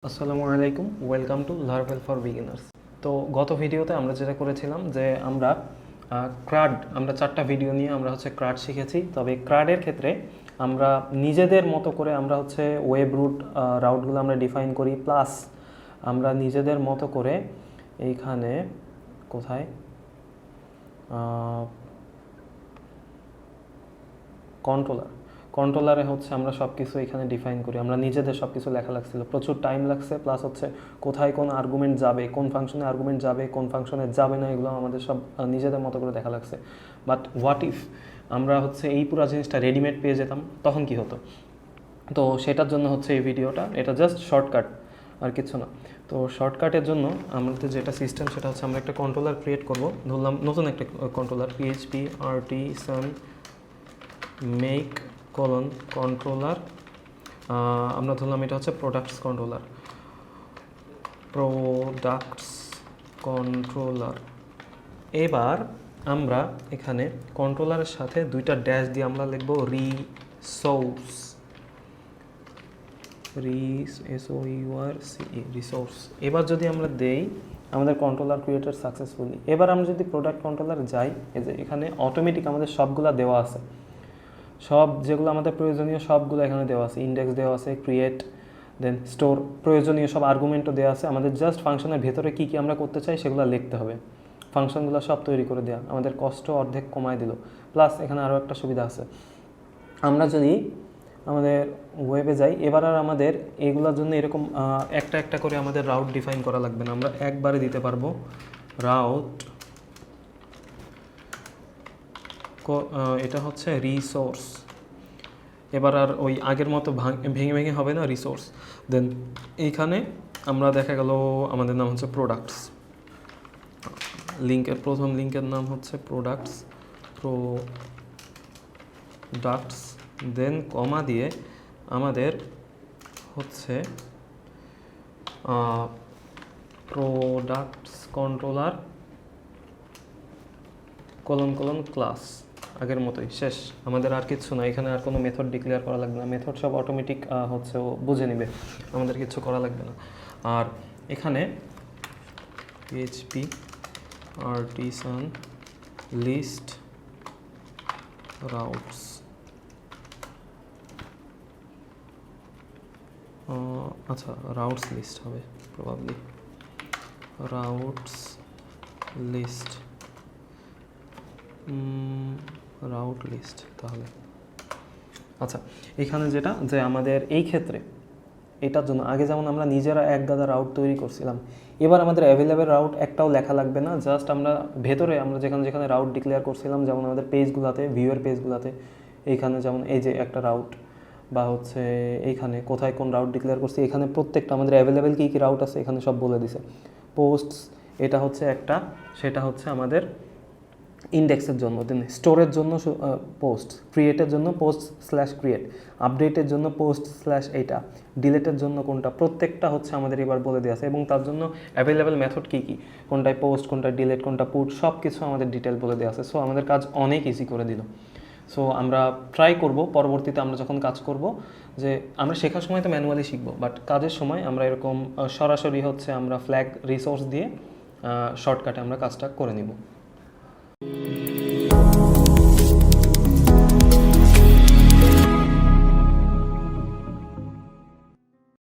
আসসালামু আলাইকুম, welcome to Laravel for beginners. তো গত ভিডিওতে আমরা যেটা করেছিলাম যে আমরা আমরা 4টা ভিডিও নিয়ে আমরা ক্রাড শিখেছি। তবে ক্রাডের ক্ষেত্রে আমরা নিজেদের মতো করে আমরা ওয়েব রাউটগুলো আমরা ডিফাইন করি, প্লাস আমরা নিজেদের মতো করে এইখানে কোথায় কন্ট্রোলারে আমরা সব কিছু এখানে ডিফাইন করি, আমরা নিজেদের সব কিছু লেখা লাগছিল, প্রচুর টাইম লাগছে, প্লাস কোথায় কোন আর্গুমেন্ট যাবে, কোন ফাংশনে আর্গুমেন্ট যাবে, কোন ফাংশনে যাবে না, এগুলো আমাদের সব নিজেদের মতো করে দেখা লাগছে। বাট হোয়াট ইফ আমরা এই পুরো জিনিসটা রেডিমেড পেয়ে যেতাম, তখন কি হতো? তো সেটার জন্য এই ভিডিওটা, এটা জাস্ট শর্টকাট আর কিছু না। তো শর্টকাটের জন্য আমাদের যেটা সিস্টেম সেটা আমরা একটা কন্ট্রোলার ক্রিয়েট করব। ধরলাম নতুন একটা কন্ট্রোলার php_rt_sun মেক কন্ট্রোলার, আমরা ধরলাম এটা প্রোডাক্টস কন্ট্রোলার। এবার আমরা এখানে কন্ট্রোলারের সাথে দুইটা ড্যাশ দিয়ে আমরা লিখব রিসোর্স। এবার যদি আমরা দেই আমাদের কন্ট্রোলার ক্রিয়েটেড সাকসেসফুলি। এবার আমরা যদি প্রোডাক্ট কন্ট্রোলার যাই, এই যে এখানে অটোমেটিক আমাদের সবগুলা দেওয়া আছে, সব যেগুলো আমাদের প্রয়োজনীয় সবগুলো এখানে দেওয়া আছে, ইন্ডেক্স দেওয়া আছে, ক্রিয়েট, দেন স্টোর, প্রয়োজনীয় সব আর্গুমেন্টও দেওয়া আছে। আমাদের জাস্ট ফাংশনের ভেতরে কী কী আমরা করতে চাই সেগুলো লিখতে হবে। ফাংশনগুলো সব তৈরি করে দেওয়া আমাদের কষ্ট অর্ধেক কমায় দিল। প্লাস এখানে আরও একটা সুবিধা আছে, আমরা যদি আমাদের ওয়েবে যাই, এবার আর আমাদের এগুলোর জন্য এরকম একটা একটা করে আমাদের রাউট ডিফাইন করা লাগবে না, আমরা একবারে দিতে পারবো রাউট। এটা রিসোর্স। এবার আর ওই আগের মতো ভেঙে ভেঙে হবে না, রিসোর্স। দেন এইখানে আমরা দেখা গেল আমাদের নাম প্রোডাক্টস, প্রথম লিঙ্কের নাম প্রোডাক্টস, দেন কমা দিয়ে আমাদের প্রোডাক্টস কন্ট্রোলার ক্লাস, আগের মতোই শেষ। আমাদের আর কিছু না, এখানে আর কোনো মেথড ডিক্লেয়ার করা লাগবে না, মেথড সব অটোমেটিক ও বুঝে নেবে, আমাদের কিছু করা লাগবে না। আর এখানে php_rt_sun লিস্ট রাউটস, আচ্ছা রাউটস লিস্ট হবে probably, routes list, route list তাহলে। আচ্ছা, এখানে যেটা যে আমাদের এই ক্ষেত্রে এটার জন্য আগে যেমন আমরা নিজেরা এক গাদা রাউট তৈরি করছিলাম, এবার আমাদের অ্যাভেলেবেল রাউট একটাও লেখা লাগবে না। জাস্ট আমরা ভেতরে আমরা যেখানে রাউট ডিক্লেয়ার করছিলাম, যেমন আমাদের পেজগুলোতে, ভিউয়ের পেজগুলোতে, এইখানে যেমন এই যে একটা রাউট, বা এইখানে কোথায় কোন রাউট ডিক্লেয়ার করছি, এখানে প্রত্যেকটা আমাদের অ্যাভেলেবেল কী কী রাউট আছে এখানে সব বলে দিছে। পোস্টস এটা একটা, সেটা আমাদের ইন্ডেক্সের জন্য, দেন স্টোরের জন্য পোস্ট, ক্রিয়েটের জন্য post/create, আপডেটের জন্য post/এটা, ডিলেটের জন্য কোনটা, প্রত্যেকটা আমাদের এবার বলে দেওয়া আছে। এবং তার জন্য অ্যাভেলেবেল মেথড কী কী, কোনটায় পোস্ট, কোনটায় ডিলেট, কোনটা পুট, সব কিছু আমাদের ডিটেল বলে দেওয়া আছে। সো আমাদের কাজ অনেক ইজি করে দিল। সো আমরা ট্রাই করব পরবর্তীতে আমরা যখন কাজ করব, যে আমরা শেখার সময় তো ম্যানুয়ালি শিখবো, বাট কাজের সময় আমরা এরকম সরাসরি আমরা ফ্ল্যাগ রিসোর্স দিয়ে শর্টকাটে আমরা কাজটা করে নিব।